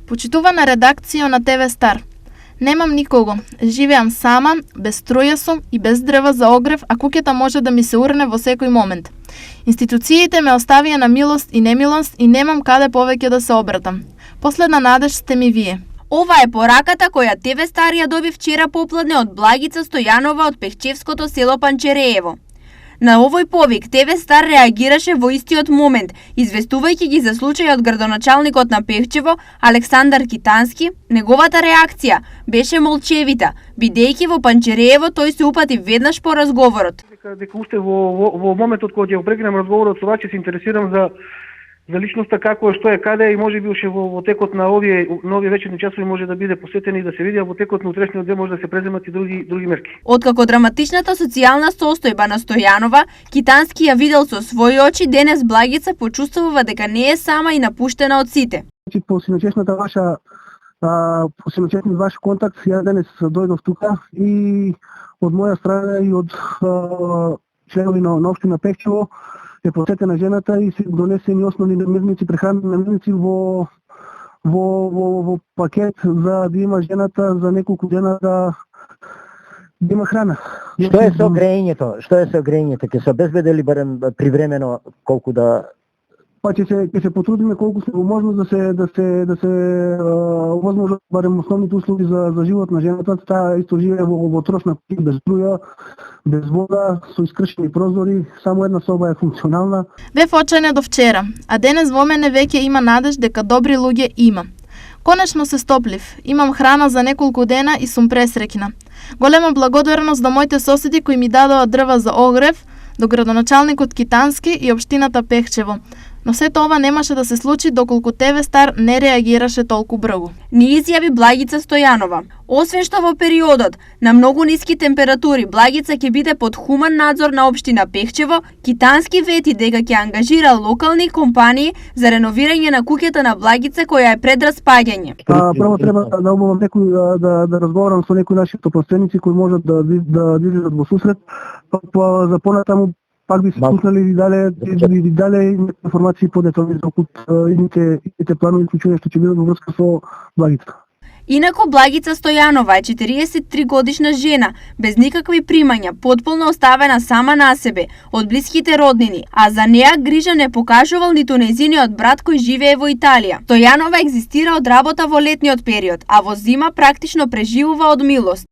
Почитувана редакција на ТВ Стар. Немам никого. Живеам сама, без струја сум и без дрва за огрев, а куќата може да ми се урне во секој момент. Институциите ме оставија на милост и немилост и немам каде повеќе да се обратам. Последна надеж сте ми вие. Ова е пораката која ТВ Стар ја доби вчера попладне од Благица Стојанова од Пехчевското село Панчереево. На овој повик ТВ Стар реагираше во истиот момент, известувајќи ги за случајот градоначалникот на Пехчево Александар Китански. Неговата реакција беше молчевита, бидејќи во Панчереево тој се упати веднаш по разговорот. Дека уште во моментот кога ќе го прекинем разговорот со вас, ќе се интересирам за личноста, како е, што е, каде и можеби уште во текот на овие вечерни часови може да биде посетени и да се види, а во текот на утрешниот ден може да се преземат и други мерки. Откако драматичната социјална состојба на Стојанова, Китански ја видел со своји очи, денес Благица почувствува дека не е сама и напуштена од сите. По синочешниот ваш контакт, ја денес дојдов тука и од моја страна и од членови на општина Пехчево е посетена жената и се донесени основни намирници, прехранени намирници во пакет за да има жената за неколку дена да има храна. Што е со грејењето? Ќе се обезбедели барем привремено колку да Па ќе се потрудиме колку се возможно да се возможно барем основните услови за живот на жената. Таа исто живее во трошна куќа, без струја, без вода, со искршени прозори, само една соба е функционална. Бев очајна до вчера, а денес во мене веќе има надеж дека добри луѓе има. Конечно се стоплив, имам храна за неколку дена и сум пресреќна. Голема благодарност до моите соседи кои ми дадоа дрва за огрев, до градоначалникот Китански и општината Пехчево. Но сето ова немаше да се случи доколку ТВ Стар не реагираше толку брзо. Ни изјави Благица Стојанова. Освен што во периодот на многу ниски температури Благица ќе биде под хуман надзор на општина Пехчево, Китански вети дека ќе ангажира локални компании за реновирање на куќата на Благица која е пред распаѓање. Прво треба да обувам некој да разговарам со некои наши топоственици кои можат да излезат во сусрет, за понатаму пак би се пуснали и дале информации подетални за идните планови случаи што ќе бидат во врска со Благица. Инаку Благица Стојанова е 43 годишна жена, без никакви примања, потполно оставена сама на себе од блиските роднини, а за неа грижа не покажувал ниту нејзиниот брат кој живее во Италија. Стојанова екзистира од работа во летниот период, а во зима практично преживува од милост.